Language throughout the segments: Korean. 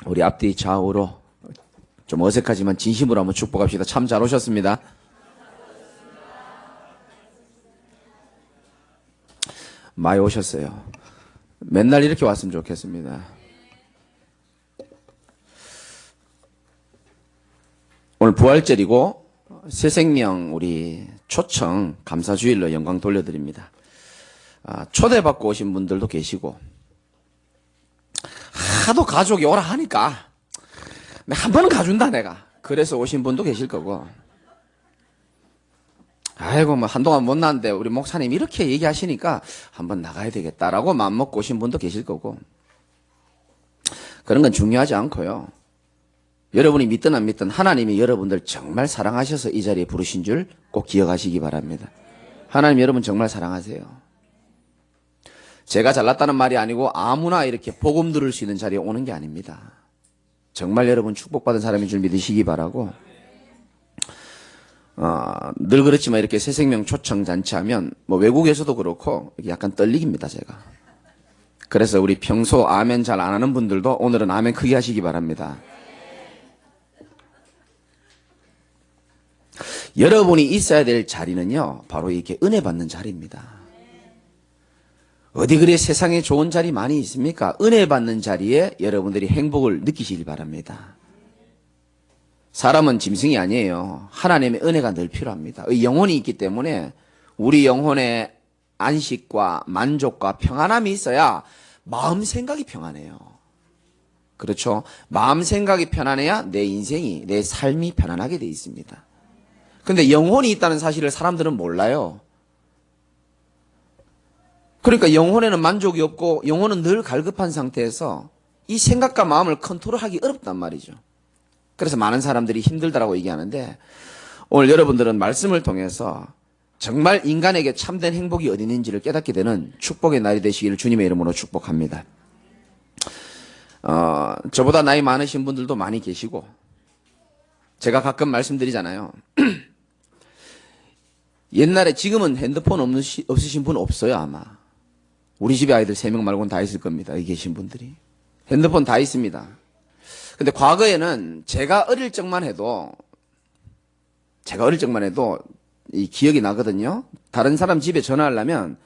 우리 앞뒤 좌우로 좀 어색하지만 진심으로 한번 축복합시다. 참 잘 오셨습니다. 많이 오셨어요. 맨날 이렇게 왔으면 좋겠습니다. 오늘 부활절이고 새생명 우리 초청 감사주일로 영광 돌려드립니다. 초대받고 오신 분들도 계시고 하도 가족이 오라 하니까 한 번은 가준다 내가. 그래서 오신 분도 계실 거고, 아이고 뭐 한동안 못 나왔는데 우리 목사님 이렇게 얘기하시니까 한번 나가야 되겠다라고 마음먹고 오신 분도 계실 거고, 그런 건 중요하지 않고요. 여러분이 믿든 안 믿든 하나님이 여러분들 정말 사랑하셔서 이 자리에 부르신 줄 꼭 기억하시기 바랍니다. 하나님 여러분 정말 사랑하세요. 제가 잘났다는 말이 아니고 아무나 이렇게 복음 들을 수 있는 자리에 오는 게 아닙니다. 정말 여러분 축복받은 사람인 줄 믿으시기 바라고, 늘 그렇지만 이렇게 새생명 초청 잔치하면 뭐 외국에서도 그렇고 약간 떨리깁니다 제가. 그래서 우리 평소 아멘 잘 안 하는 분들도 오늘은 아멘 크게 하시기 바랍니다. 여러분이 있어야 될 자리는요 바로 이렇게 은혜 받는 자리입니다. 어디 그래 세상에 좋은 자리 많이 있습니까? 은혜 받는 자리에 여러분들이 행복을 느끼시길 바랍니다. 사람은 짐승이 아니에요. 하나님의 은혜가 늘 필요합니다. 영혼이 있기 때문에 우리 영혼의 안식과 만족과 평안함이 있어야 마음 생각이 평안해요. 그렇죠? 마음 생각이 편안해야 내 인생이, 내 삶이 편안하게 돼 있습니다. 근데 영혼이 있다는 사실을 사람들은 몰라요. 그러니까 영혼에는 만족이 없고 영혼은 늘 갈급한 상태에서 이 생각과 마음을 컨트롤하기 어렵단 말이죠. 그래서 많은 사람들이 힘들다라고 얘기하는데, 오늘 여러분들은 말씀을 통해서 정말 인간에게 참된 행복이 어디 있는지를 깨닫게 되는 축복의 날이 되시기를 주님의 이름으로 축복합니다. 저보다 나이 많으신 분들도 많이 계시고, 제가 가끔 말씀드리잖아요. 옛날에, 지금은 핸드폰 없으신 분 없어요 아마. 우리 집에 아이들 3명 말고는 다 있을 겁니다. 여기 계신 분들이 핸드폰 다 있습니다. 근데 과거에는 제가 어릴 적만 해도 이 기억이 나거든요. 다른 사람 집에 전화하려면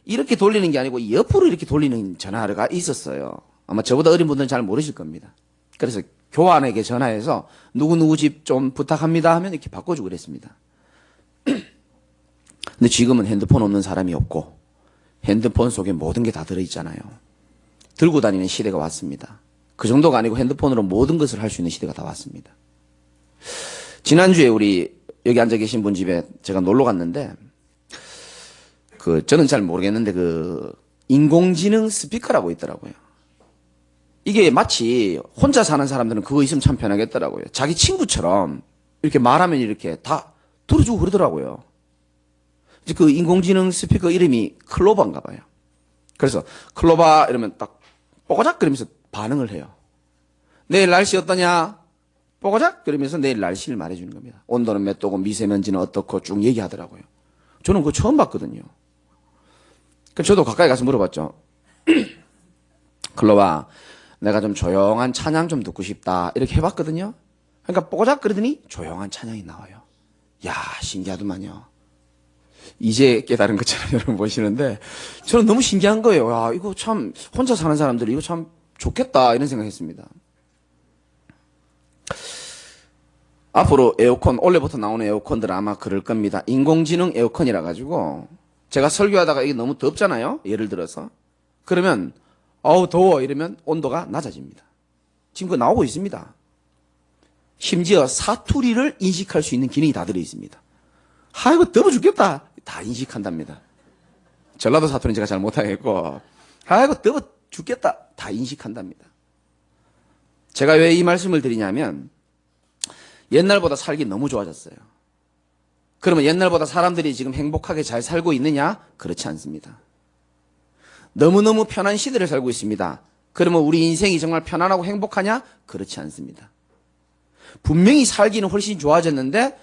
이렇게 돌리는 게 아니고 옆으로 이렇게 돌리는 전화가 있었어요. 아마 저보다 어린 분들은 잘 모르실 겁니다. 그래서 교환에게 전화해서 누구누구 집 좀 부탁합니다 하면 이렇게 바꿔주고 그랬습니다. 근데 지금은 핸드폰 없는 사람이 없고 핸드폰 속에 모든 게 다 들어있잖아요. 들고 다니는 시대가 왔습니다. 그 정도가 아니고 핸드폰으로 모든 것을 할 수 있는 시대가 다 왔습니다. 지난주에 우리 여기 앉아 계신 분 집에 제가 놀러 갔는데, 저는 잘 모르겠는데 인공지능 스피커라고 있더라고요. 이게 마치 혼자 사는 사람들은 그거 있으면 참 편하겠더라고요. 자기 친구처럼 이렇게 말하면 이렇게 다 들어주고 그러더라고요. 그 인공지능 스피커 이름이 클로바인가 봐요. 그래서 클로바 이러면 딱 뽀고작 그러면서 반응을 해요. 내일 날씨 어떠냐? 뽀고작 그러면서 내일 날씨를 말해주는 겁니다. 온도는 몇 도고 미세먼지는 어떻고 쭉 얘기하더라고요. 저는 그거 처음 봤거든요. 그래서 저도 가까이 가서 물어봤죠. 클로바, 내가 좀 조용한 찬양 좀 듣고 싶다 이렇게 해봤거든요. 그러니까 뽀고작 그러더니 조용한 찬양이 나와요. 야, 신기하더만요. 이제 깨달은 것처럼 여러분 보시는데, 저는 너무 신기한 거예요. 야, 이거 참 혼자 사는 사람들이 이거 참 좋겠다 이런 생각했습니다. 앞으로 에어컨, 올해부터 나오는 에어컨들 아마 그럴 겁니다. 인공지능 에어컨이라 가지고 제가 설교하다가 이게 너무 덥잖아요. 예를 들어서 그러면 어우 더워 이러면 온도가 낮아집니다. 지금 그거 나오고 있습니다. 심지어 사투리를 인식할 수 있는 기능이 다 들어있습니다. 아이고 더워 죽겠다 다 인식한답니다. 전라도 사투리는 제가 잘 못하겠고, 아이고 더워 죽겠다 다 인식한답니다. 제가 왜 이 말씀을 드리냐면, 옛날보다 살기 너무 좋아졌어요. 그러면 옛날보다 사람들이 지금 행복하게 잘 살고 있느냐? 그렇지 않습니다. 너무너무 편한 시대를 살고 있습니다. 그러면 우리 인생이 정말 편안하고 행복하냐? 그렇지 않습니다. 분명히 살기는 훨씬 좋아졌는데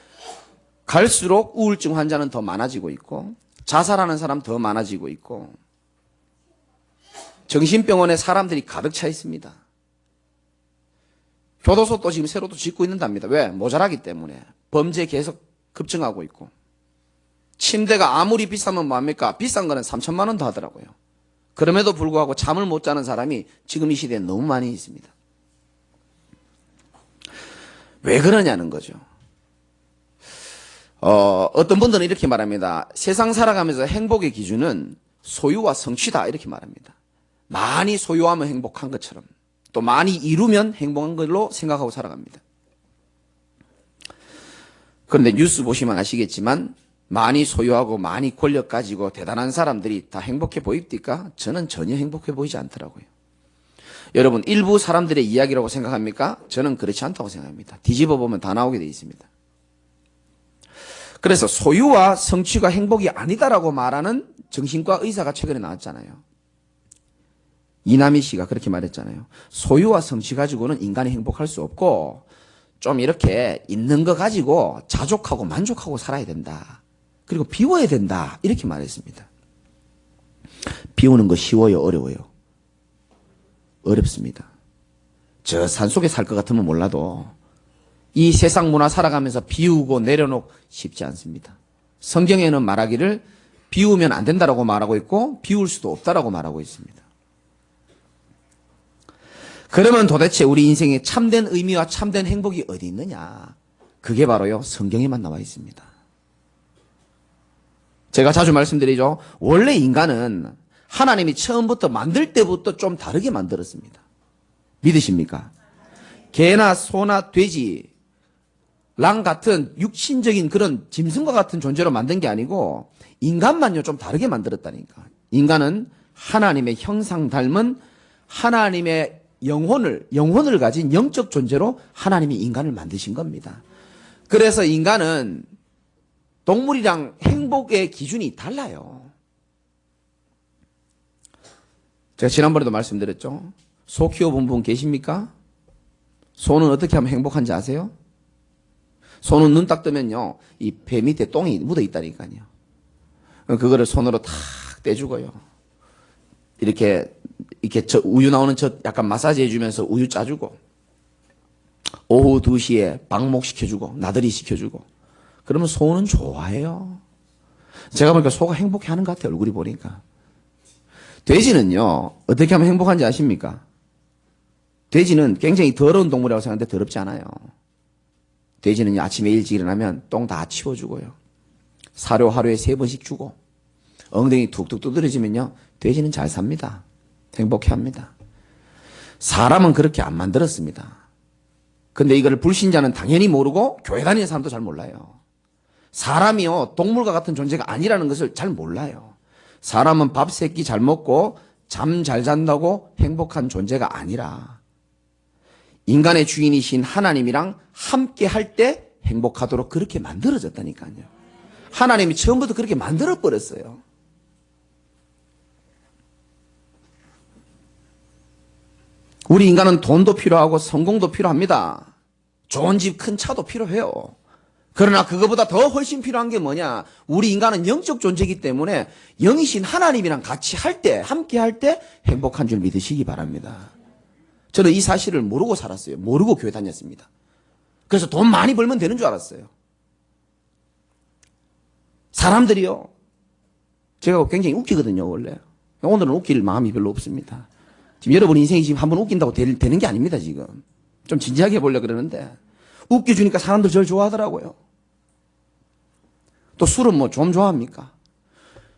갈수록 우울증 환자는 더 많아지고 있고, 자살하는 사람 더 많아지고 있고, 정신병원에 사람들이 가득 차 있습니다. 교도소 또 지금 새로 또 짓고 있는답니다. 왜? 모자라기 때문에. 범죄 계속 급증하고 있고. 침대가 아무리 비싸면 뭐합니까? 비싼 거는 3천만 원 더 하더라고요. 그럼에도 불구하고 잠을 못 자는 사람이 지금 이 시대에 너무 많이 있습니다. 왜 그러냐는 거죠. 어떤 분들은 이렇게 말합니다. 세상 살아가면서 행복의 기준은 소유와 성취다 이렇게 말합니다. 많이 소유하면 행복한 것처럼 또 많이 이루면 행복한 걸로 생각하고 살아갑니다. 그런데 뉴스 보시면 아시겠지만 많이 소유하고 많이 권력 가지고 대단한 사람들이 다 행복해 보입니까? 저는 전혀 행복해 보이지 않더라고요. 여러분 일부 사람들의 이야기라고 생각합니까? 저는 그렇지 않다고 생각합니다. 뒤집어 보면 다 나오게 돼 있습니다. 그래서 소유와 성취가 행복이 아니다라고 말하는 정신과 의사가 최근에 나왔잖아요. 이남희 씨가 그렇게 말했잖아요. 소유와 성취 가지고는 인간이 행복할 수 없고 좀 이렇게 있는 거 가지고 자족하고 만족하고 살아야 된다. 그리고 비워야 된다. 이렇게 말했습니다. 비우는 거 쉬워요? 어려워요? 어렵습니다. 저 산속에 살 것 같으면 몰라도 이 세상 문화 살아가면서 비우고 내려놓고 쉽지 않습니다. 성경에는 말하기를 비우면 안 된다라고 말하고 있고 비울 수도 없다라고 말하고 있습니다. 그러면 도대체 우리 인생의 참된 의미와 참된 행복이 어디 있느냐? 그게 바로요, 성경에만 나와 있습니다. 제가 자주 말씀드리죠. 원래 인간은 하나님이 처음부터 만들 때부터 좀 다르게 만들었습니다. 믿으십니까? 개나 소나 돼지, 랑 같은 육신적인 그런 짐승과 같은 존재로 만든 게 아니고 인간만요 좀 다르게 만들었다니까. 인간은 하나님의 형상 닮은 하나님의 영혼을 가진 영적 존재로 하나님이 인간을 만드신 겁니다. 그래서 인간은 동물이랑 행복의 기준이 달라요. 제가 지난번에도 말씀드렸죠. 소 키워본 분 계십니까? 소는 어떻게 하면 행복한지 아세요? 소는 눈 딱 뜨면요, 이 배 밑에 똥이 묻어 있다니까요. 그거를 손으로 탁 떼주고요. 이렇게 저 우유 나오는 저 약간 마사지 해주면서 우유 짜주고, 오후 2시에 방목시켜주고, 나들이 시켜주고, 그러면 소는 좋아해요. 제가 보니까 소가 행복해 하는 것 같아요, 얼굴이 보니까. 돼지는요, 어떻게 하면 행복한지 아십니까? 돼지는 굉장히 더러운 동물이라고 생각하는데 더럽지 않아요. 돼지는 아침에 일찍 일어나면 똥 다 치워주고요. 사료 하루에 3번씩 주고, 엉덩이 툭툭 두드려지면요, 돼지는 잘 삽니다. 행복해 합니다. 사람은 그렇게 안 만들었습니다. 근데 이거를 불신자는 당연히 모르고 교회 다니는 사람도 잘 몰라요. 사람이요, 동물과 같은 존재가 아니라는 것을 잘 몰라요. 사람은 밥 3끼 잘 먹고 잠 잘 잔다고 행복한 존재가 아니라 인간의 주인이신 하나님이랑 함께 할 때 행복하도록 그렇게 만들어졌다니까요. 하나님이 처음부터 그렇게 만들어버렸어요. 우리 인간은 돈도 필요하고 성공도 필요합니다. 좋은 집, 큰 차도 필요해요. 그러나 그거보다 더 훨씬 필요한 게 뭐냐? 우리 인간은 영적 존재이기 때문에 영이신 하나님이랑 같이 할 때, 함께 할 때 행복한 줄 믿으시기 바랍니다. 저는 이 사실을 모르고 살았어요. 모르고 교회 다녔습니다. 그래서 돈 많이 벌면 되는 줄 알았어요. 사람들이요, 제가 굉장히 웃기거든요, 원래. 오늘은 웃길 마음이 별로 없습니다. 지금 여러분 인생이 지금 한번 웃긴다고 되는 게 아닙니다, 지금. 좀 진지하게 해보려고 그러는데, 웃겨주니까 사람들 저를 좋아하더라고요. 또 술은 뭐 좀 좋아합니까?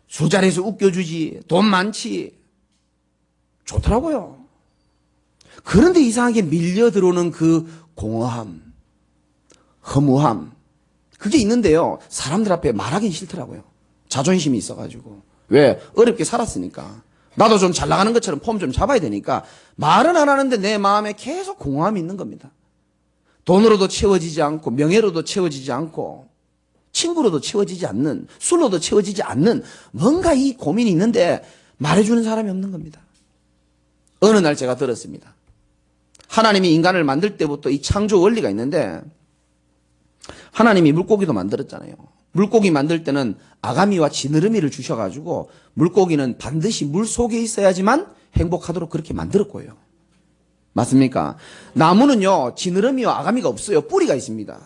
술자리에서 웃겨주지, 돈 많지. 좋더라고요. 그런데 이상하게 밀려 들어오는 그 공허함, 허무함, 그게 있는데요, 사람들 앞에 말하긴 싫더라고요. 자존심이 있어가지고. 왜? 어렵게 살았으니까. 나도 좀 잘 나가는 것처럼 폼 좀 잡아야 되니까 말은 안 하는데 내 마음에 계속 공허함이 있는 겁니다. 돈으로도 채워지지 않고, 명예로도 채워지지 않고, 친구로도 채워지지 않는, 술로도 채워지지 않는 뭔가 이 고민이 있는데 말해주는 사람이 없는 겁니다. 어느 날 제가 들었습니다. 하나님이 인간을 만들 때부터 이 창조 원리가 있는데, 하나님이 물고기도 만들었잖아요. 물고기 만들 때는 아가미와 지느러미를 주셔가지고 물고기는 반드시 물 속에 있어야지만 행복하도록 그렇게 만들었고요. 맞습니까? 나무는요, 지느러미와 아가미가 없어요. 뿌리가 있습니다.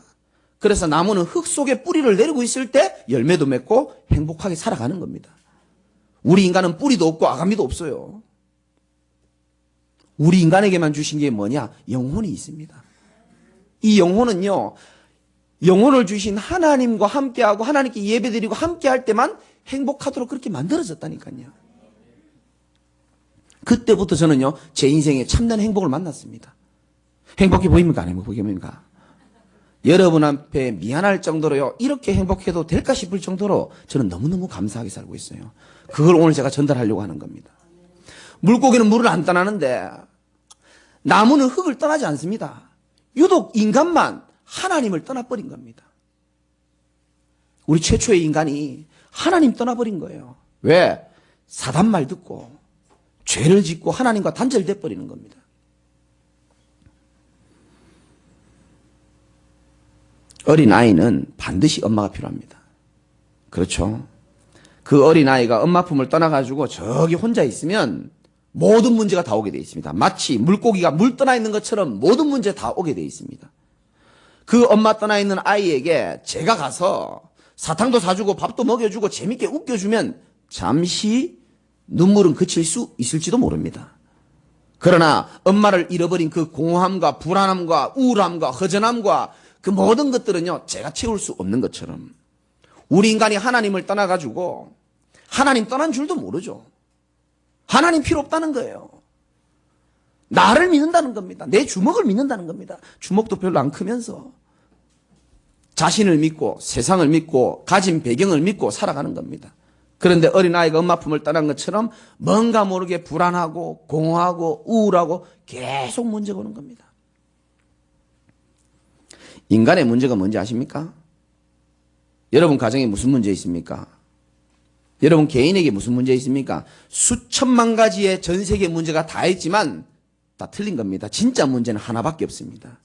그래서 나무는 흙 속에 뿌리를 내리고 있을 때 열매도 맺고 행복하게 살아가는 겁니다. 우리 인간은 뿌리도 없고 아가미도 없어요. 우리 인간에게만 주신 게 뭐냐? 영혼이 있습니다. 이 영혼은요, 영혼을 주신 하나님과 함께하고 하나님께 예배드리고 함께할 때만 행복하도록 그렇게 만들어졌다니까요. 그때부터 저는요, 제 인생에 참된 행복을 만났습니다. 행복해 보입니까? 안 행복해 보입니까? 여러분 앞에 미안할 정도로요, 이렇게 행복해도 될까 싶을 정도로 저는 너무너무 감사하게 살고 있어요. 그걸 오늘 제가 전달하려고 하는 겁니다. 물고기는 물을 안 떠나는데 나무는 흙을 떠나지 않습니다. 유독 인간만 하나님을 떠나버린 겁니다. 우리 최초의 인간이 하나님 떠나버린 거예요. 왜? 사단 말 듣고 죄를 짓고 하나님과 단절돼 버리는 겁니다. 어린아이는 반드시 엄마가 필요합니다. 그렇죠? 그 어린아이가 엄마 품을 떠나가지고 저기 혼자 있으면 모든 문제가 다 오게 되어 있습니다. 마치 물고기가 물 떠나 있는 것처럼 모든 문제 다 오게 되어 있습니다. 그 엄마 떠나 있는 아이에게 제가 가서 사탕도 사주고 밥도 먹여주고 재밌게 웃겨주면 잠시 눈물은 그칠 수 있을지도 모릅니다. 그러나 엄마를 잃어버린 그 공허함과 불안함과 우울함과 허전함과 그 모든 것들은요, 제가 채울 수 없는 것처럼 우리 인간이 하나님을 떠나가지고 하나님 떠난 줄도 모르죠. 하나님 필요 없다는 거예요. 나를 믿는다는 겁니다. 내 주먹을 믿는다는 겁니다. 주먹도 별로 안 크면서 자신을 믿고 세상을 믿고 가진 배경을 믿고 살아가는 겁니다. 그런데 어린아이가 엄마 품을 떠난 것처럼 뭔가 모르게 불안하고 공허하고 우울하고 계속 문제가 오는 겁니다. 인간의 문제가 뭔지 아십니까? 여러분 가정에 무슨 문제 있습니까? 여러분 개인에게 무슨 문제 있습니까? 수천만 가지의 전 세계 문제가 다 있지만 다 틀린 겁니다. 진짜 문제는 하나밖에 없습니다.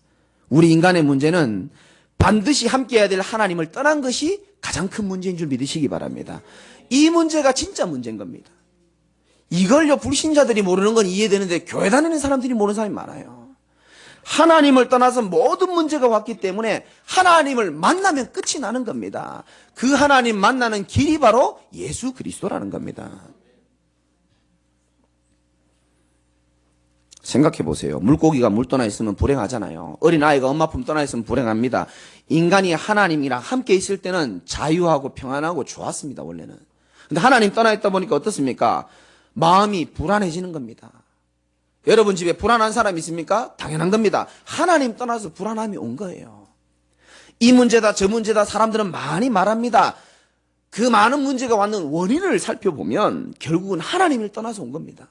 우리 인간의 문제는 반드시 함께해야 될 하나님을 떠난 것이 가장 큰 문제인 줄 믿으시기 바랍니다. 이 문제가 진짜 문제인 겁니다. 이걸요 불신자들이 모르는 건 이해되는데 교회 다니는 사람들이 모르는 사람이 많아요. 하나님을 떠나서 모든 문제가 왔기 때문에 하나님을 만나면 끝이 나는 겁니다. 그 하나님 만나는 길이 바로 예수 그리스도라는 겁니다. 생각해 보세요. 물고기가 물 떠나 있으면 불행하잖아요. 어린아이가 엄마 품 떠나 있으면 불행합니다. 인간이 하나님이랑 함께 있을 때는 자유하고 평안하고 좋았습니다, 원래는. 근데 하나님 떠나 있다 보니까 어떻습니까? 마음이 불안해지는 겁니다. 여러분 집에 불안한 사람 있습니까? 당연한 겁니다. 하나님 떠나서 불안함이 온 거예요. 이 문제다 저 문제다 사람들은 많이 말합니다. 그 많은 문제가 왔는 원인을 살펴보면 결국은 하나님을 떠나서 온 겁니다.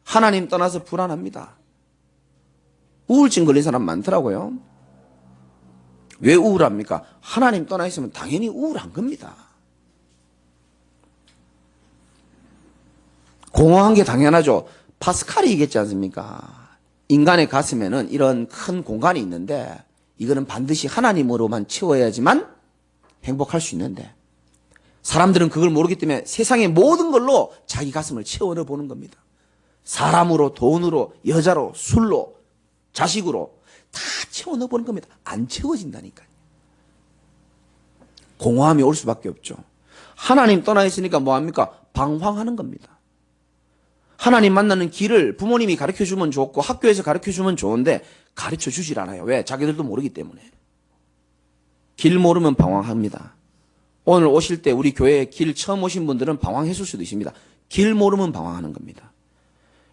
하나님 떠나서 불안합니다. 우울증 걸린 사람 많더라고요. 왜 우울합니까? 하나님 떠나 있으면 당연히 우울한 겁니다. 공허한 게 당연하죠. 파스칼이 얘기했지 않습니까? 인간의 가슴에는 이런 큰 공간이 있는데 이거는 반드시 하나님으로만 채워야지만 행복할 수 있는데 사람들은 그걸 모르기 때문에 세상의 모든 걸로 자기 가슴을 채워넣어 보는 겁니다. 사람으로, 돈으로, 여자로, 술로, 자식으로 다 채워넣어 보는 겁니다. 안 채워진다니까요. 공허함이 올 수밖에 없죠. 하나님 떠나 있으니까 뭐합니까? 방황하는 겁니다. 하나님 만나는 길을 부모님이 가르쳐주면 좋고 학교에서 가르쳐주면 좋은데 가르쳐주질 않아요. 왜? 자기들도 모르기 때문에. 길 모르면 방황합니다. 오늘 오실 때 우리 교회에 길 처음 오신 분들은 방황했을 수도 있습니다. 길 모르면 방황하는 겁니다.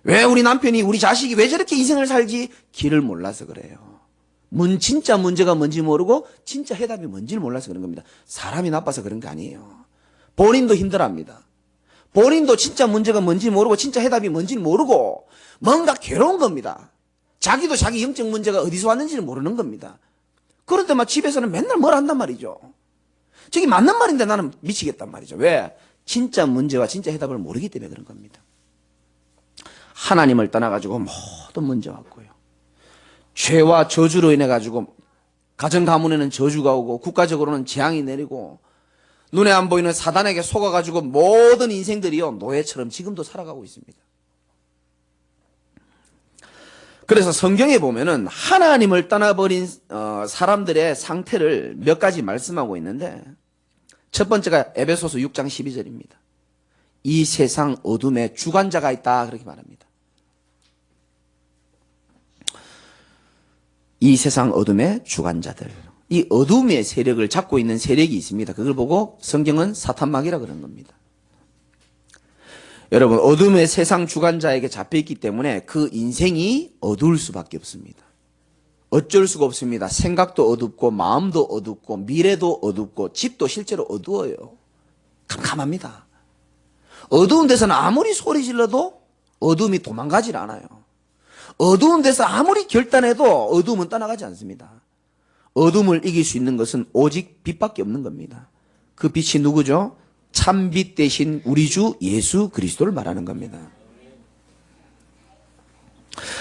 왜 우리 남편이 우리 자식이 왜 저렇게 인생을 살지? 길을 몰라서 그래요. 진짜 문제가 뭔지 모르고 진짜 해답이 뭔지를 몰라서 그런 겁니다. 사람이 나빠서 그런 게 아니에요. 본인도 힘들어합니다. 본인도 진짜 문제가 뭔지 모르고 진짜 해답이 뭔지 모르고 뭔가 괴로운 겁니다. 자기도 자기 영적 문제가 어디서 왔는지를 모르는 겁니다. 그런데 막 집에서는 맨날 뭘 한단 말이죠. 저게 맞는 말인데 나는 미치겠단 말이죠. 왜? 진짜 문제와 진짜 해답을 모르기 때문에 그런 겁니다. 하나님을 떠나가지고 모든 문제가 왔고요. 죄와 저주로 인해가지고 가정 가문에는 저주가 오고 국가적으로는 재앙이 내리고 눈에 안 보이는 사단에게 속아가지고 모든 인생들이요 노예처럼 지금도 살아가고 있습니다. 그래서 성경에 보면은 하나님을 떠나버린 사람들의 상태를 몇 가지 말씀하고 있는데 첫 번째가 에베소서 6장 12절입니다. 이 세상 어둠에 주관자가 있다 그렇게 말합니다. 이 세상 어둠의 주관자들. 이 어둠의 세력을 잡고 있는 세력이 있습니다. 그걸 보고 성경은 사탄막이라 그런 겁니다. 여러분, 어둠의 세상 주관자에게 잡혀있기 때문에 그 인생이 어두울 수밖에 없습니다. 어쩔 수가 없습니다. 생각도 어둡고 마음도 어둡고 미래도 어둡고 집도 실제로 어두워요. 캄캄합니다. 어두운 데서는 아무리 소리 질러도 어둠이 도망가질 않아요. 어두운 데서 아무리 결단해도 어둠은 떠나가지 않습니다. 어둠을 이길 수 있는 것은 오직 빛밖에 없는 겁니다. 그 빛이 누구죠? 참빛 대신 우리 주 예수 그리스도를 말하는 겁니다.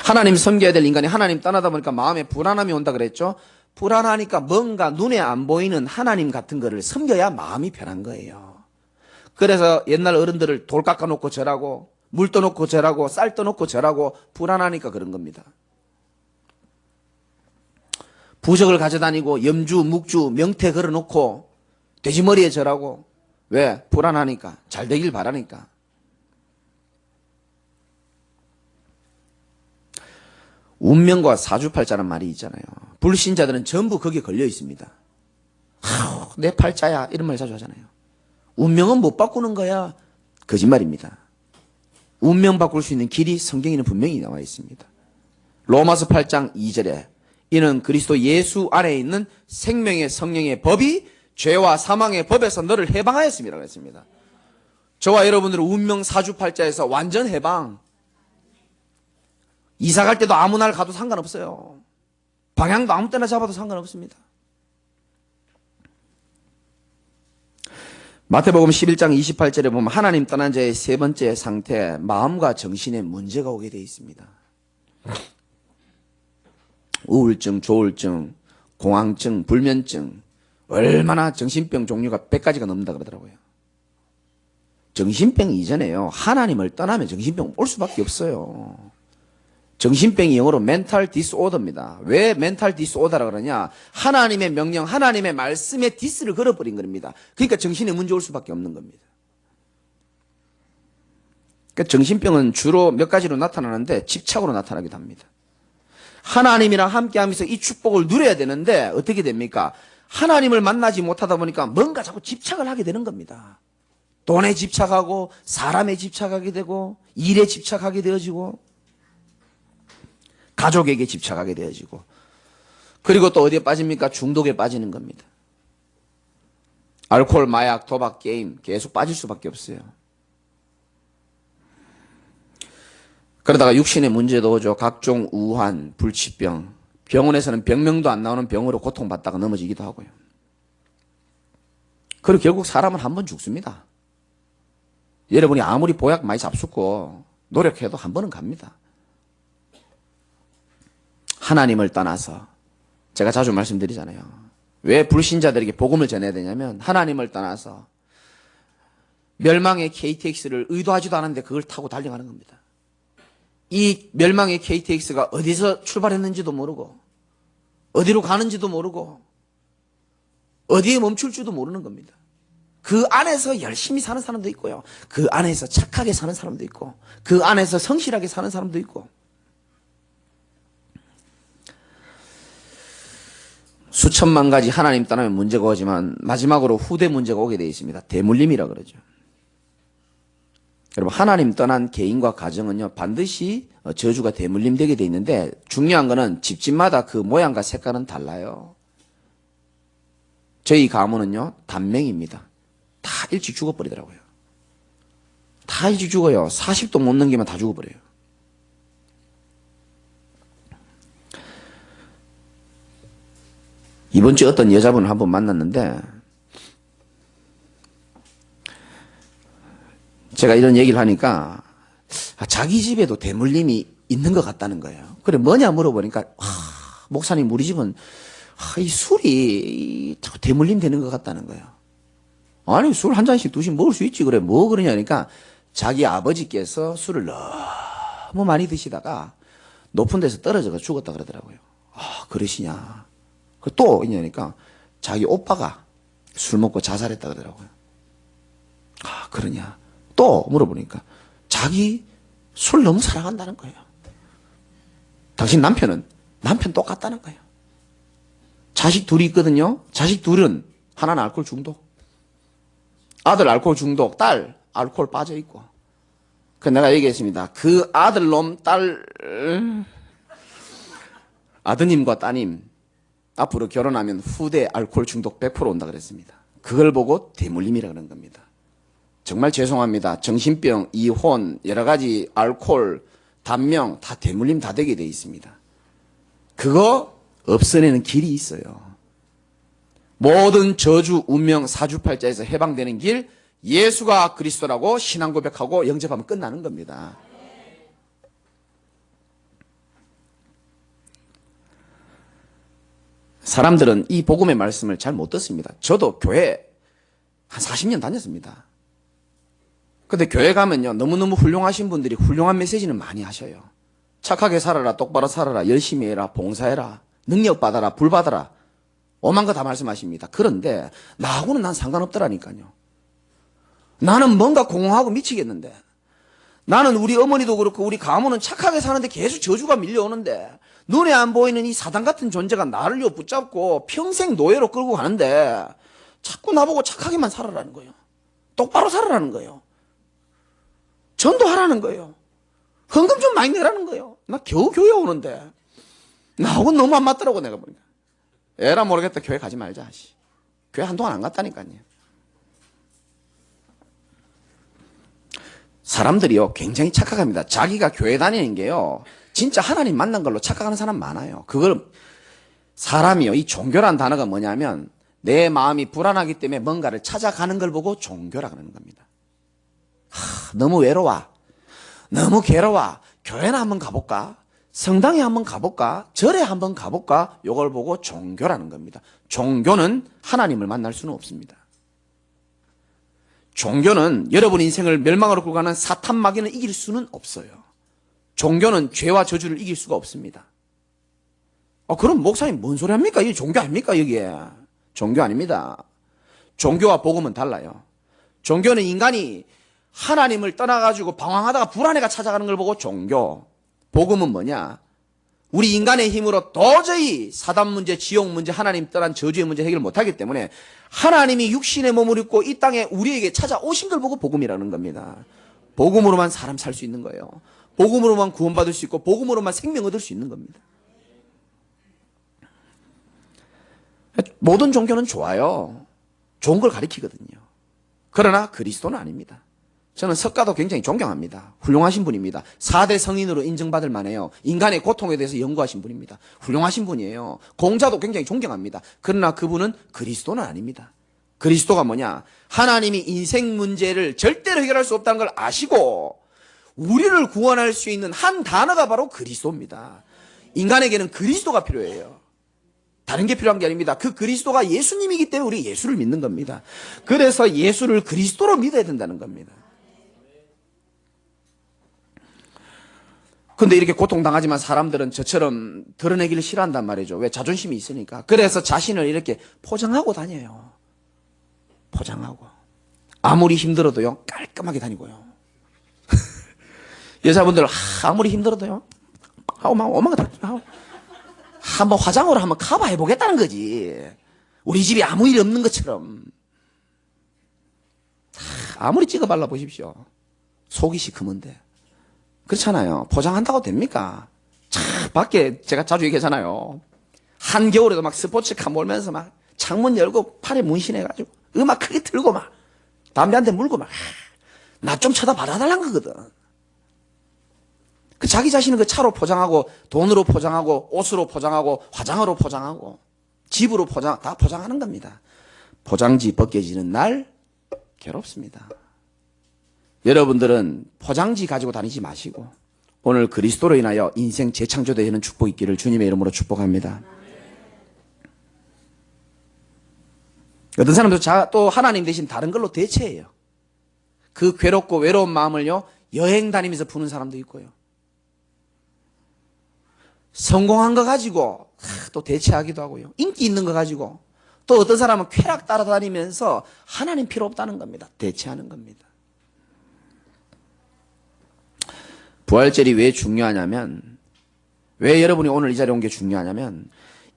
하나님 섬겨야 될 인간이 하나님 떠나다 보니까 마음에 불안함이 온다 그랬죠. 불안하니까 뭔가 눈에 안 보이는 하나님 같은 거를 섬겨야 마음이 편한 거예요. 그래서 옛날 어른들을 돌 깎아놓고 절하고 물 떠놓고 절하고 쌀 떠놓고 절하고 불안하니까 그런 겁니다. 부적을 가져다니고 염주, 묵주, 명태 걸어놓고 돼지머리에 절하고 왜? 불안하니까. 잘 되길 바라니까. 운명과 사주팔자란 말이 있잖아요. 불신자들은 전부 거기에 걸려 있습니다. 내 팔자야 이런 말 자주 하잖아요. 운명은 못 바꾸는 거야. 거짓말입니다. 운명 바꿀 수 있는 길이 성경에는 분명히 나와 있습니다. 로마서 8장 2절에 이는 그리스도 예수 안에 있는 생명의 성령의 법이 죄와 사망의 법에서 너를 해방하였습니다라고 했습니다. 저와 여러분들은 운명 사주팔자에서 완전 해방. 이사 갈 때도 아무 날 가도 상관없어요. 방향도 아무 때나 잡아도 상관없습니다. 마태복음 11장 28절에 보면 하나님 떠난 자의 세 번째 상태, 마음과 정신에 문제가 오게 되어 있습니다. 우울증, 조울증, 공황증, 불면증, 얼마나 정신병 종류가 100가지가 넘는다 그러더라고요. 정신병 이전에요. 하나님을 떠나면 정신병 올 수밖에 없어요. 정신병이 영어로 mental disorder입니다. 왜 mental disorder라 그러냐? 하나님의 명령, 하나님의 말씀에 디스를 걸어버린 겁니다. 그러니까 정신에 문제 올 수밖에 없는 겁니다. 그러니까 정신병은 주로 몇 가지로 나타나는데 집착으로 나타나기도 합니다. 하나님이랑 함께하면서 이 축복을 누려야 되는데 어떻게 됩니까? 하나님을 만나지 못하다 보니까 뭔가 자꾸 집착을 하게 되는 겁니다. 돈에 집착하고 사람에 집착하게 되고 일에 집착하게 되어지고 가족에게 집착하게 되어지고 그리고 또 어디에 빠집니까? 중독에 빠지는 겁니다. 알코올, 마약, 도박, 게임 계속 빠질 수밖에 없어요. 그러다가 육신의 문제도 오죠. 각종 우환, 불치병, 병원에서는 병명도 안 나오는 병으로 고통받다가 넘어지기도 하고요. 그리고 결국 사람은 한 번 죽습니다. 여러분이 아무리 보약 많이 잡수고 노력해도 한 번은 갑니다. 하나님을 떠나서 제가 자주 말씀드리잖아요. 왜 불신자들에게 복음을 전해야 되냐면 하나님을 떠나서 멸망의 KTX를 의도하지도 않았는데 그걸 타고 달려가는 겁니다. 이 멸망의 KTX가 어디서 출발했는지도 모르고 어디로 가는지도 모르고 어디에 멈출 줄도 모르는 겁니다. 그 안에서 열심히 사는 사람도 있고요. 그 안에서 착하게 사는 사람도 있고 그 안에서 성실하게 사는 사람도 있고 수천만 가지 하나님 떠나면 문제가 오지만 마지막으로 후대 문제가 오게 되어 있습니다. 대물림이라 그러죠. 여러분 하나님 떠난 개인과 가정은요 반드시 저주가 대물림되게 되어 있는데 중요한 거는 집집마다 그 모양과 색깔은 달라요. 저희 가문은요 단명입니다. 다 일찍 죽어버리더라고요. 다 일찍 죽어요. 40도 못 넘기면 다 죽어버려요. 이번 주에 어떤 여자분을 한번 만났는데 제가 이런 얘기를 하니까 자기 집에도 대물림이 있는 것 같다는 거예요. 그래 뭐냐 물어보니까 목사님 우리 집은 이 술이 자꾸 대물림 되는 것 같다는 거예요. 아니 술 한 잔씩 두씩 먹을 수 있지. 그래 뭐 그러냐니까 자기 아버지께서 술을 너무 많이 드시다가 높은 데서 떨어져서 죽었다 그러더라고요. 아, 그러시냐. 또 있냐니까 자기 오빠가 술 먹고 자살했다 그러더라고요. 아, 그러냐. 또 물어보니까 자기 술 너무 사랑한다는 거예요. 당신 남편은? 남편 똑같다는 거예요. 자식 둘이 있거든요. 자식 둘은 하나는 알코올 중독, 아들 알코올 중독, 딸 알코올 빠져 있고. 그 내가 얘기했습니다. 그 아들놈, 딸, 아드님과 따님 앞으로 결혼하면 후대 알코올 중독 100% 온다 그랬습니다. 그걸 보고 대물림이라 그런 겁니다. 정말 죄송합니다. 정신병, 이혼, 여러 가지 알코올, 단명 다 대물림 다 되게 돼 있습니다. 그거 없어내는 길이 있어요. 모든 저주, 운명, 사주팔자에서 해방되는 길, 예수가 그리스도라고 신앙 고백하고 영접하면 끝나는 겁니다. 사람들은 이 복음의 말씀을 잘 못 듣습니다. 저도 교회 한 40년 다녔습니다. 근데 교회 가면요, 너무너무 훌륭하신 분들이 훌륭한 메시지는 많이 하셔요. 착하게 살아라, 똑바로 살아라, 열심히 해라, 봉사해라, 능력 받아라, 불 받아라, 오만 거 다 말씀하십니다. 그런데 나하고는 난 상관없더라니까요. 나는 뭔가 공허하고 미치겠는데, 나는 우리 어머니도 그렇고 우리 가문은 착하게 사는데 계속 저주가 밀려오는데, 눈에 안 보이는 이 사단 같은 존재가 나를 붙잡고 평생 노예로 끌고 가는데 자꾸 나보고 착하게만 살아라는 거예요. 똑바로 살아라는 거예요. 전도하라는 거예요. 헌금 좀 많이 내라는 거예요. 나 겨우 교회 오는데 나하고는 너무 안 맞더라고. 내가 보니까 에라 모르겠다, 교회 가지 말자. 교회 한동안 안 갔다니까요. 사람들이요 굉장히 착각합니다. 자기가 교회 다니는 게요 진짜 하나님 만난 걸로 착각하는 사람 많아요. 그걸 사람이요, 이 종교란 단어가 뭐냐면 내 마음이 불안하기 때문에 뭔가를 찾아가는 걸 보고 종교라 그러는 겁니다. 너무 외로워, 너무 괴로워, 교회나 한번 가볼까, 성당에 한번 가볼까, 절에 한번 가볼까, 이걸 보고 종교라는 겁니다. 종교는 하나님을 만날 수는 없습니다. 종교는 여러분 인생을 멸망으로 끌고 가는 사탄 마귀는 이길 수는 없어요. 종교는 죄와 저주를 이길 수가 없습니다. 그럼 목사님 뭔 소리 합니까? 이게 종교 아닙니까? 여기에 종교 아닙니다. 종교와 복음은 달라요. 종교는 인간이 하나님을 떠나가지고 방황하다가 불안해가 찾아가는 걸 보고 종교. 복음은 뭐냐? 우리 인간의 힘으로 도저히 사단 문제, 지옥 문제, 하나님 떠난 저주의 문제 해결 못하기 때문에 하나님이 육신의 몸을 입고 이 땅에 우리에게 찾아오신 걸 보고 복음이라는 겁니다. 복음으로만 사람 살 수 있는 거예요. 복음으로만 구원받을 수 있고 복음으로만 생명 얻을 수 있는 겁니다. 모든 종교는 좋아요. 좋은 걸 가리키거든요. 그러나 그리스도는 아닙니다. 저는 석가도 굉장히 존경합니다. 훌륭하신 분입니다. 4대 성인으로 인정받을 만해요. 인간의 고통에 대해서 연구하신 분입니다. 훌륭하신 분이에요. 공자도 굉장히 존경합니다. 그러나 그분은 그리스도는 아닙니다. 그리스도가 뭐냐? 하나님이 인생 문제를 절대로 해결할 수 없다는 걸 아시고 우리를 구원할 수 있는 한 단어가 바로 그리스도입니다. 인간에게는 그리스도가 필요해요. 다른 게 필요한 게 아닙니다. 그 그리스도가 예수님이기 때문에 우리 예수를 믿는 겁니다. 그래서 예수를 그리스도로 믿어야 된다는 겁니다. 근데 이렇게 고통당하지만 사람들은 저처럼 드러내기를 싫어한단 말이죠. 왜? 자존심이 있으니까. 그래서 자신을 이렇게 포장하고 다녀요. 포장하고. 아무리 힘들어도요, 깔끔하게 다니고요. 여자분들, 아무리 힘들어도요, 한번 화장으로 한번 커버 해보겠다는 거지. 우리 집이 아무 일 없는 것처럼. 아무리 찍어 발라보십시오. 속이 시커먼데. 그렇잖아요. 포장한다고 됩니까? 밖에 제가 자주 얘기하잖아요. 한겨울에도 막 스포츠카 몰면서 막 창문 열고 팔에 문신해가지고 음악 크게 틀고 막 담배 한 대 물고 막 나 좀 쳐다봐달라는 거거든. 그 자기 자신을 그 차로 포장하고 돈으로 포장하고 옷으로 포장하고 화장으로 포장하고 집으로 다 포장하는 겁니다. 포장지 벗겨지는 날 괴롭습니다. 여러분들은 포장지 가지고 다니지 마시고 오늘 그리스도로 인하여 인생 재창조되는 축복 있기를 주님의 이름으로 축복합니다. 어떤 사람도 또 하나님 대신 다른 걸로 대체해요. 그 괴롭고 외로운 마음을요 여행 다니면서 푸는 사람도 있고요. 성공한 거 가지고 또 대체하기도 하고요. 인기 있는 거 가지고 또 어떤 사람은 쾌락 따라다니면서 하나님 필요 없다는 겁니다. 대체하는 겁니다. 부활절이 왜 중요하냐면, 왜 여러분이 오늘 이 자리에 온 게 중요하냐면,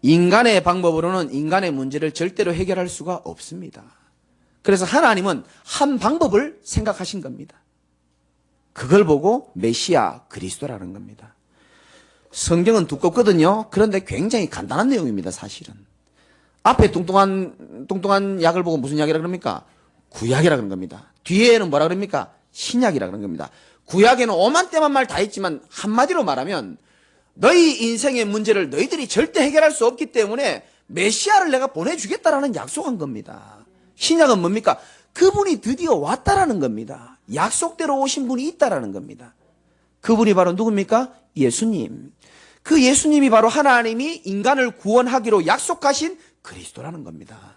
인간의 방법으로는 인간의 문제를 절대로 해결할 수가 없습니다. 그래서 하나님은 한 방법을 생각하신 겁니다. 그걸 보고 메시아 그리스도라는 겁니다. 성경은 두껍거든요. 그런데 굉장히 간단한 내용입니다, 사실은. 앞에 뚱뚱한 약을 보고 무슨 약이라 그럽니까? 구약이라 그런 겁니다. 뒤에는 뭐라 그럽니까? 신약이라 그런 겁니다. 구약에는 오만때만 말 다 있지만 한마디로 말하면 너희 인생의 문제를 너희들이 절대 해결할 수 없기 때문에 메시아를 내가 보내주겠다라는 약속한 겁니다. 신약은 뭡니까? 그분이 드디어 왔다라는 겁니다. 약속대로 오신 분이 있다라는 겁니다. 그분이 바로 누굽니까? 예수님. 그 예수님이 바로 하나님이 인간을 구원하기로 약속하신 그리스도라는 겁니다.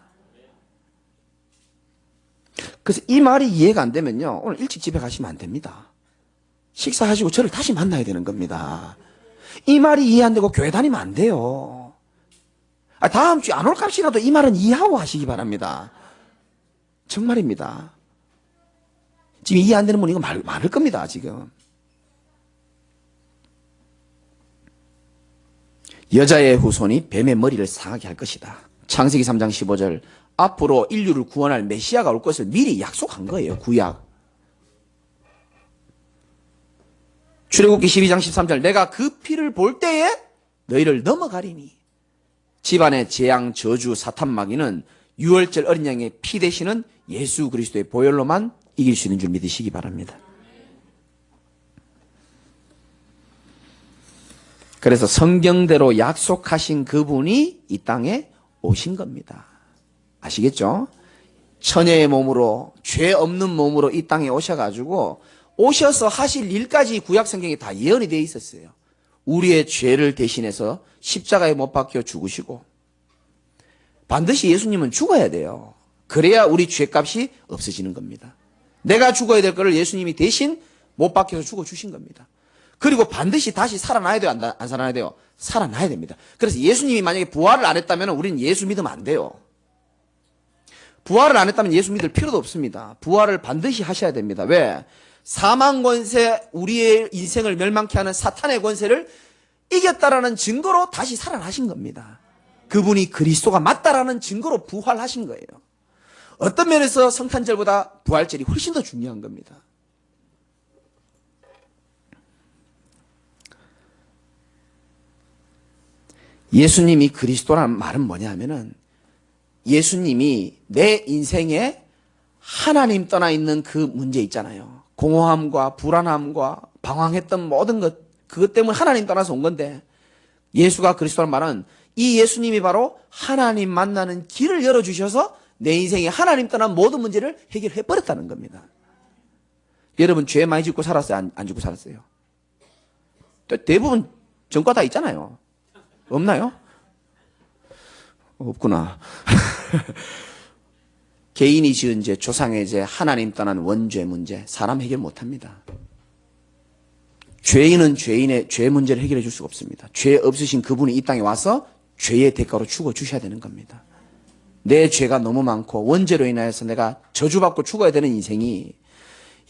그래서 이 말이 이해가 안 되면요, 오늘 일찍 집에 가시면 안 됩니다. 식사하시고 저를 다시 만나야 되는 겁니다. 이 말이 이해 안 되고 교회 다니면 안 돼요. 다음 주에 안 올 값이라도 이 말은 이해하고 하시기 바랍니다. 정말입니다. 지금 이해 안 되는 분 이거 많을 겁니다, 지금. 여자의 후손이 뱀의 머리를 상하게 할 것이다. 창세기 3장 15절. 앞으로 인류를 구원할 메시아가 올 것을 미리 약속한 거예요, 구약. 출애굽기 12장 13절. 내가 그 피를 볼 때에 너희를 넘어가리니. 집안의 재앙, 저주, 사탄 마귀는 유월절 어린 양의 피 대신은 예수 그리스도의 보혈로만 이길 수 있는 줄 믿으시기 바랍니다. 그래서 성경대로 약속하신 그분이 이 땅에 오신 겁니다. 아시겠죠? 처녀의 몸으로, 죄 없는 몸으로 이 땅에 오셔가지고 오셔서 하실 일까지 구약 성경에 다 예언이 되어 있었어요. 우리의 죄를 대신해서 십자가에 못 박혀 죽으시고, 반드시 예수님은 죽어야 돼요. 그래야 우리 죄값이 없어지는 겁니다. 내가 죽어야 될 거를 예수님이 대신 못 박혀서 죽어주신 겁니다. 그리고 반드시 다시 살아나야 돼요? 안 살아나야 돼요? 살아나야 됩니다. 그래서 예수님이 만약에 부활을 안 했다면 우리는 예수 믿으면 안 돼요. 부활을 안 했다면 예수 믿을 필요도 없습니다. 부활을 반드시 하셔야 됩니다. 왜? 사망 권세, 우리의 인생을 멸망케 하는 사탄의 권세를 이겼다라는 증거로 다시 살아나신 겁니다. 그분이 그리스도가 맞다라는 증거로 부활하신 거예요. 어떤 면에서 성탄절보다 부활절이 훨씬 더 중요한 겁니다. 예수님이 그리스도라는 말은 뭐냐 하면은, 예수님이 내 인생에 하나님 떠나 있는 그 문제 있잖아요. 공허함과 불안함과 방황했던 모든 것, 그것 때문에 하나님 떠나서 온 건데, 예수가 그리스도라는 말은 이 예수님이 바로 하나님 만나는 길을 열어주셔서 내 인생에 하나님 떠난 모든 문제를 해결해 버렸다는 겁니다. 여러분 죄 많이 짓고 살았어요? 안 짓고 살았어요? 대부분 전과 다 있잖아요. 없나요? 없구나. 개인이 지은 죄, 조상의 죄, 하나님 떠난 원죄 문제, 사람 해결 못합니다. 죄인은 죄인의 죄 문제를 해결해 줄 수가 없습니다. 죄 없으신 그분이 이 땅에 와서 죄의 대가로 죽어 주셔야 되는 겁니다. 내 죄가 너무 많고 원죄로 인하여서 내가 저주받고 죽어야 되는 인생이,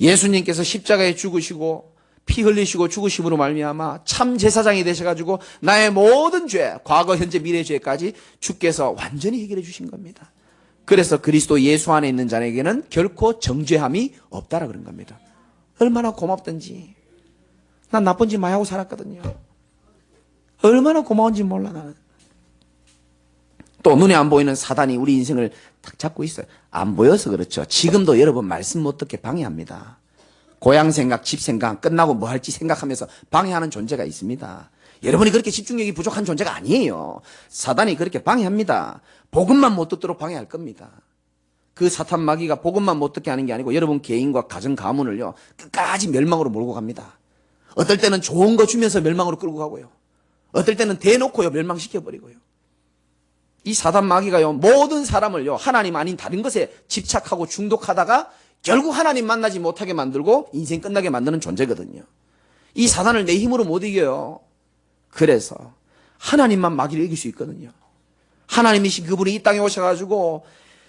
예수님께서 십자가에 죽으시고 피 흘리시고 죽으심으로 말미암아 참 제사장이 되셔가지고 나의 모든 죄, 과거 현재 미래 죄까지 주께서 완전히 해결해 주신 겁니다. 그래서 그리스도 예수 안에 있는 자에게는 결코 정죄함이 없다라 그런 겁니다. 얼마나 고맙던지. 난 나쁜 짓 많이 하고 살았거든요. 얼마나 고마운지 몰라 나는. 또 눈에 안 보이는 사단이 우리 인생을 딱 잡고 있어요. 안 보여서 그렇죠. 지금도 여러분 말씀 못 듣게 방해합니다. 고향 생각, 집 생각, 끝나고 뭐 할지 생각하면서 방해하는 존재가 있습니다. 여러분이 그렇게 집중력이 부족한 존재가 아니에요. 사단이 그렇게 방해합니다. 복음만 못 듣도록 방해할 겁니다. 그 사탄 마귀가 복음만 못 듣게 하는 게 아니고 여러분 개인과 가정 가문을요 끝까지 멸망으로 몰고 갑니다. 어떨 때는 좋은 거 주면서 멸망으로 끌고 가고요. 어떨 때는 대놓고요 멸망시켜버리고요. 이 사단 마귀가요 모든 사람을요 하나님 아닌 다른 것에 집착하고 중독하다가 결국 하나님 만나지 못하게 만들고 인생 끝나게 만드는 존재거든요. 이 사단을 내 힘으로 못 이겨요. 그래서 하나님만 마귀를 이길 수 있거든요. 하나님이신 그분이 이 땅에 오셔가지고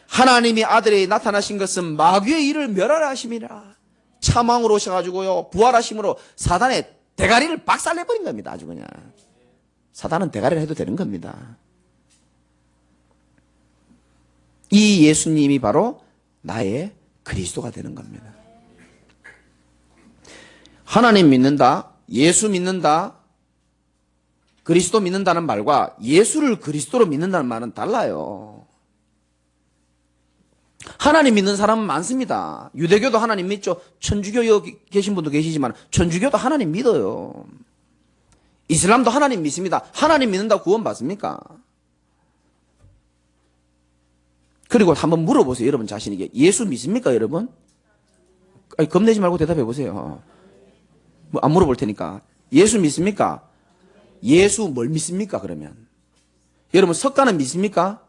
하나님이 아들이 나타나신 것은 마귀의 일을 멸하라 하심이라. 참왕으로 오셔가지고요, 부활하심으로 사단의 대가리를 박살내버린 겁니다. 아주 그냥. 사단은 대가리를 해도 되는 겁니다. 이 예수님이 바로 나의 그리스도가 되는 겁니다. 하나님 믿는다, 예수 믿는다, 그리스도 믿는다는 말과 예수를 그리스도로 믿는다는 말은 달라요. 하나님 믿는 사람은 많습니다. 유대교도 하나님 믿죠. 천주교 계신 분도 계시지만 천주교도 하나님 믿어요. 이슬람도 하나님 믿습니다. 하나님 믿는다고 구원 받습니까? 그리고 한번 물어보세요. 여러분 자신에게. 예수 믿습니까, 여러분? 아니, 겁내지 말고 대답해 보세요. 뭐 안 물어볼 테니까. 예수 믿습니까? 예수 뭘 믿습니까, 그러면? 여러분 석가는 믿습니까?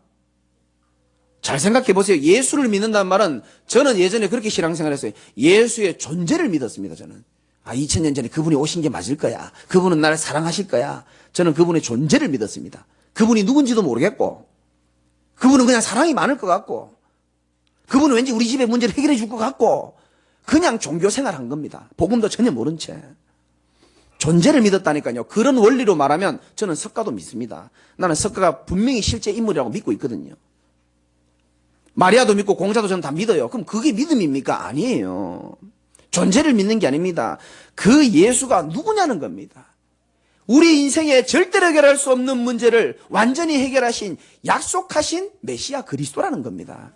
잘 생각해 보세요. 예수를 믿는다는 말은 저는 예전에 그렇게 신앙생활 했어요. 예수의 존재를 믿었습니다, 저는. 2000년 전에 그분이 오신 게 맞을 거야. 그분은 나를 사랑하실 거야. 저는 그분의 존재를 믿었습니다. 그분이 누군지도 모르겠고, 그분은 그냥 사랑이 많을 것 같고, 그분은 왠지 우리 집의 문제를 해결해 줄 것 같고, 그냥 종교 생활한 겁니다. 복음도 전혀 모른 채. 존재를 믿었다니까요. 그런 원리로 말하면 저는 석가도 믿습니다. 나는 석가가 분명히 실제 인물이라고 믿고 있거든요. 마리아도 믿고 공자도 저는 다 믿어요. 그럼 그게 믿음입니까? 아니에요. 존재를 믿는 게 아닙니다. 그 예수가 누구냐는 겁니다. 우리 인생에 절대로 해결할 수 없는 문제를 완전히 해결하신, 약속하신 메시아 그리스도라는 겁니다.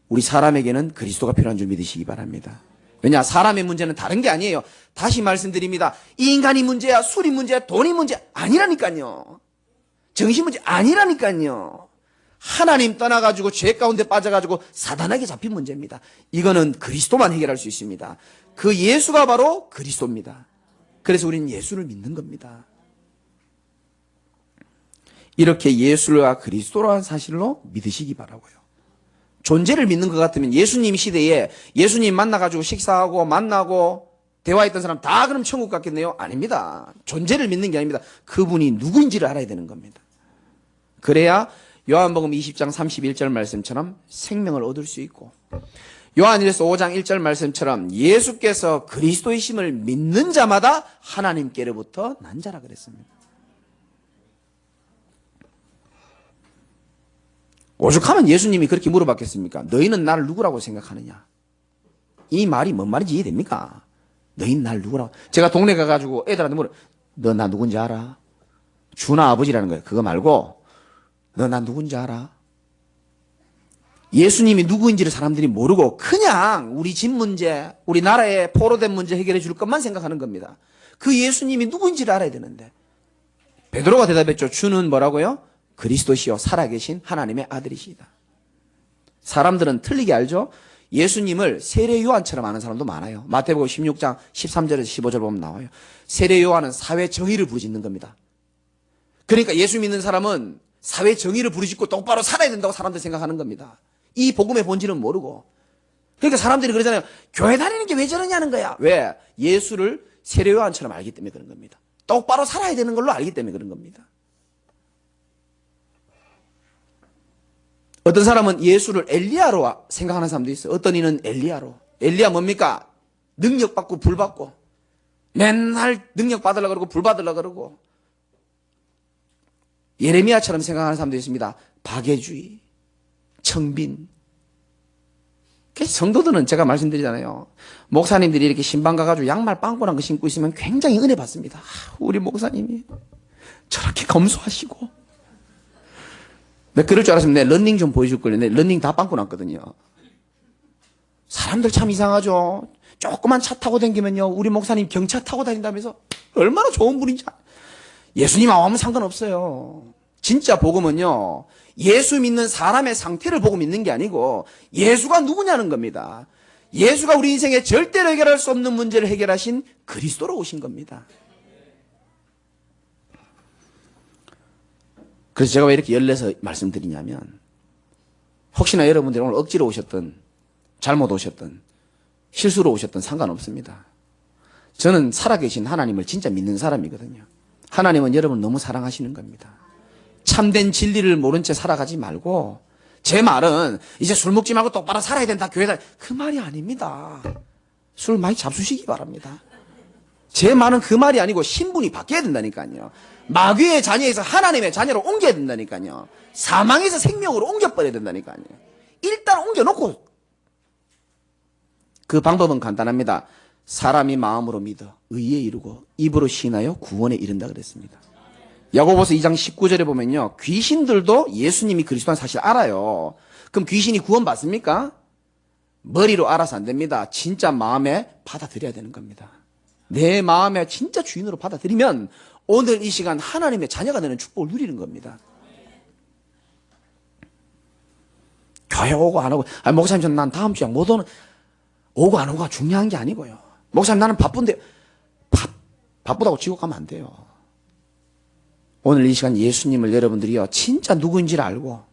우리 사람에게는 그리스도가 필요한 줄 믿으시기 바랍니다. 왜냐, 사람의 문제는 다른 게 아니에요. 다시 말씀드립니다. 이 인간이 문제야, 술이 문제야, 돈이 문제 아니라니까요. 정신 문제 아니라니까요. 하나님 떠나가지고 죄 가운데 빠져가지고 사단에게 잡힌 문제입니다. 이거는 그리스도만 해결할 수 있습니다. 그 예수가 바로 그리스도입니다. 그래서 우리는 예수를 믿는 겁니다. 이렇게 예수가 그리스도라는 사실로 믿으시기 바라고요. 존재를 믿는 것 같으면 예수님 시대에 예수님 만나가지고 식사하고 만나고 대화했던 사람 다 그럼 천국 갔겠네요? 아닙니다. 존재를 믿는 게 아닙니다. 그분이 누구인지를 알아야 되는 겁니다. 그래야 요한복음 20장 31절 말씀처럼 생명을 얻을 수 있고, 요한일서 5장 1절 말씀처럼 예수께서 그리스도이심을 믿는 자마다 하나님께로부터 난 자라 그랬습니다. 오죽하면 예수님이 그렇게 물어봤겠습니까? 너희는 나를 누구라고 생각하느냐? 이 말이 뭔 말인지 이해됩니까? 너희는 나를 누구라고? 제가 동네 가가지고 애들한테 물어, 너 나 누군지 알아? 주나 아버지라는 거예요. 그거 말고 너 나 누군지 알아? 예수님이 누구인지를 사람들이 모르고 그냥 우리 집 문제, 우리 나라의 포로된 문제 해결해 줄 것만 생각하는 겁니다. 그 예수님이 누구인지를 알아야 되는데, 베드로가 대답했죠. 주는 뭐라고요? 그리스도시요 살아계신 하나님의 아들이시다. 사람들은 틀리게 알죠? 예수님을 세례 요한처럼 아는 사람도 많아요. 마태복음 16장 13절에서 15절 보면 나와요. 세례 요한은 사회 정의를 부르짖는 겁니다. 그러니까 예수 믿는 사람은 사회 정의를 부르짖고 똑바로 살아야 된다고 사람들이 생각하는 겁니다. 이 복음의 본질은 모르고. 그러니까 사람들이 그러잖아요. 교회 다니는 게 왜 저러냐는 거야. 왜? 예수를 세례 요한처럼 알기 때문에 그런 겁니다. 똑바로 살아야 되는 걸로 알기 때문에 그런 겁니다. 어떤 사람은 예수를 엘리야로 생각하는 사람도 있어요. 어떤 이는 엘리야로. 엘리야 뭡니까? 능력 받고 불 받고. 맨날 능력 받으려고 그러고 불 받으려고 그러고. 예레미야처럼 생각하는 사람도 있습니다. 박애주의, 청빈. 성도들은 제가 말씀드리잖아요. 목사님들이 이렇게 신방 가가지고 양말 빵꾸난 거 신고 있으면 굉장히 은혜 받습니다. 우리 목사님이 저렇게 검소하시고. 내가 그럴 줄 알았으면 내 런닝 좀 보여줄 걸요. 내 런닝 다 빵꾸 났거든요. 사람들 참 이상하죠. 조그만 차 타고 다니면요, 우리 목사님 경차 타고 다닌다면서 얼마나 좋은 분인지. 예수님 아무 상관없어요. 진짜 복음은요, 예수 믿는 사람의 상태를 보고 믿는 게 아니고 예수가 누구냐는 겁니다. 예수가 우리 인생에 절대로 해결할 수 없는 문제를 해결하신 그리스도로 오신 겁니다. 그래서 제가 왜 이렇게 열내서 말씀드리냐면, 혹시나 여러분들이 오늘 억지로 오셨든 잘못 오셨든 실수로 오셨든 상관없습니다. 저는 살아계신 하나님을 진짜 믿는 사람이거든요. 하나님은 여러분을 너무 사랑하시는 겁니다. 참된 진리를 모른 채 살아가지 말고, 제 말은 이제 술 먹지 말고 똑바로 살아야 된다, 교회다, 그 말이 아닙니다. 술 많이 잡수시기 바랍니다. 제 말은 그 말이 아니고 신분이 바뀌어야 된다니까요. 마귀의 자녀에서 하나님의 자녀로 옮겨야 된다니까요. 사망에서 생명으로 옮겨버려야 된다니까요. 일단 옮겨놓고. 그 방법은 간단합니다. 사람이 마음으로 믿어 의에 이르고 입으로 시인하여 구원에 이른다 그랬습니다. 야고보서 2장 19절에 보면요, 귀신들도 예수님이 그리스도라는 사실 알아요. 그럼 귀신이 구원 받습니까? 머리로 알아서 안 됩니다. 진짜 마음에 받아들여야 되는 겁니다. 내 마음에 진짜 주인으로 받아들이면 오늘 이 시간 하나님의 자녀가 되는 축복을 누리는 겁니다. 교회 오고 안 오고, 목사님 난 다음 주에 못 오는, 오고 안 오고가 중요한 게 아니고요. 목사님 나는 바쁜데, 바쁘다고 지옥 가면 안 돼요. 오늘 이 시간 예수님을 여러분들이요, 진짜 누구인지를 알고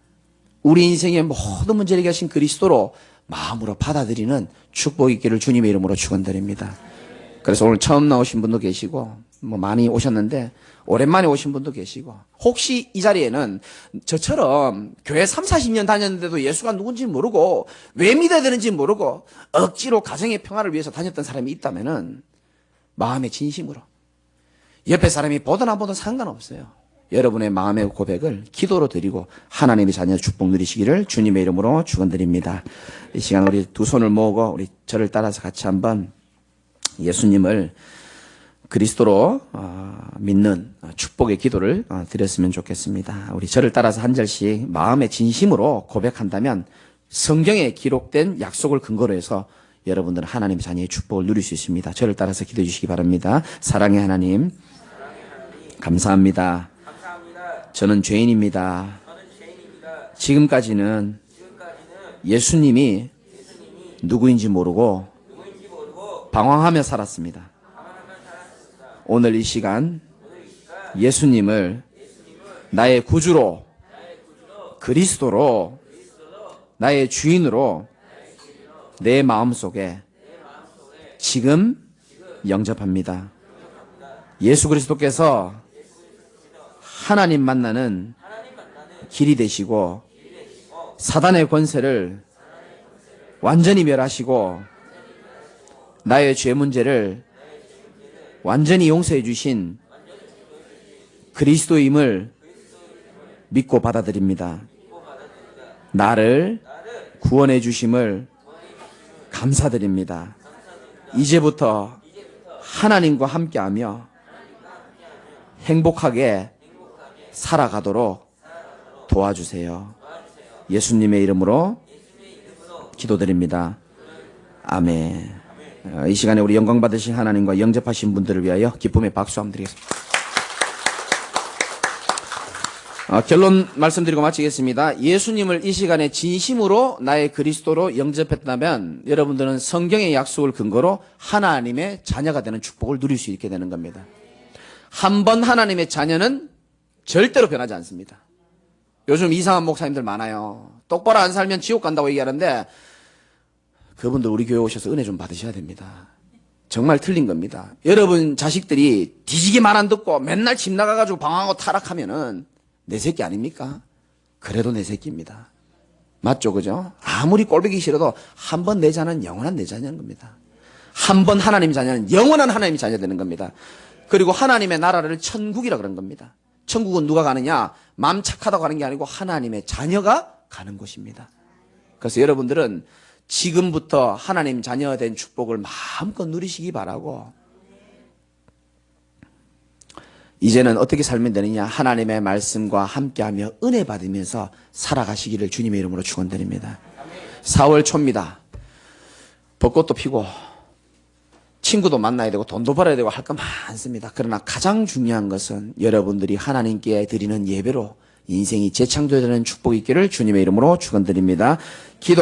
우리 인생의 모든 문제를 해결하신 그리스도로 마음으로 받아들이는 축복이 있기를 주님의 이름으로 축원드립니다. 그래서 오늘 처음 나오신 분도 계시고 많이 오셨는데 오랜만에 오신 분도 계시고, 혹시 이 자리에는 저처럼 교회 3, 40년 다녔는데도 예수가 누군지 모르고 왜 믿어야 되는지 모르고 억지로 가정의 평화를 위해서 다녔던 사람이 있다면은 마음의 진심으로, 옆에 사람이 보든 안 보든 상관없어요. 여러분의 마음의 고백을 기도로 드리고 하나님의 자녀 축복 누리시기를 주님의 이름으로 축원드립니다. 이 시간 우리 두 손을 모으고 우리 저를 따라서 같이 한번 예수님을 그리스도로 믿는 축복의 기도를 드렸으면 좋겠습니다. 우리 저를 따라서 한 절씩 마음의 진심으로 고백한다면 성경에 기록된 약속을 근거로 해서 여러분들은 하나님의 자녀의 축복을 누릴 수 있습니다. 저를 따라서 기도해 주시기 바랍니다. 사랑의 하나님, 감사합니다. 저는 죄인입니다. 지금까지는 예수님이 누구인지 모르고 방황하며 살았습니다. 오늘 이 시간 예수님을 나의 구주로, 그리스도로, 나의 주인으로 내 마음속에 지금 영접합니다. 예수 그리스도께서 하나님 만나는 길이 되시고 사단의 권세를 완전히 멸하시고 나의 죄 문제를 완전히 용서해 주신 그리스도임을 믿고 받아들입니다. 나를 구원해 주심을 감사드립니다. 이제부터 하나님과 함께하며 행복하게 살아가도록 도와주세요. 예수님의 이름으로 기도드립니다. 아멘. 이 시간에 우리 영광 받으신 하나님과 영접하신 분들을 위하여 기쁨의 박수 한번 드리겠습니다. 결론 말씀드리고 마치겠습니다. 예수님을 이 시간에 진심으로 나의 그리스도로 영접했다면 여러분들은 성경의 약속을 근거로 하나님의 자녀가 되는 축복을 누릴 수 있게 되는 겁니다. 한 번 하나님의 자녀는 절대로 변하지 않습니다. 요즘 이상한 목사님들 많아요. 똑바로 안 살면 지옥 간다고 얘기하는데 그분들 우리 교회 오셔서 은혜 좀 받으셔야 됩니다. 정말 틀린 겁니다. 여러분 자식들이 뒤지게 말 안 듣고 맨날 집 나가가지고 방황하고 타락하면은 내 새끼 아닙니까? 그래도 내 새끼입니다. 맞죠, 그죠? 아무리 꼴보기 싫어도 한 번 내 자는 영원한 내 자녀인 겁니다. 한 번 하나님 자녀는 영원한 하나님의 자녀 되는 겁니다. 그리고 하나님의 나라를 천국이라 그런 겁니다. 천국은 누가 가느냐? 마음 착하다고 가는 게 아니고 하나님의 자녀가 가는 곳입니다. 그래서 여러분들은 지금부터 하나님 자녀 된 축복을 마음껏 누리시기 바라고, 이제는 어떻게 살면 되느냐? 하나님의 말씀과 함께하며 은혜 받으면서 살아가시기를 주님의 이름으로 축원드립니다. 4월 초입니다. 벚꽃도 피고 친구도 만나야 되고 돈도 벌어야 되고 할 거 많습니다. 그러나 가장 중요한 것은 여러분들이 하나님께 드리는 예배로 인생이 재창조되는 축복이 있기를 주님의 이름으로 축원드립니다. 기도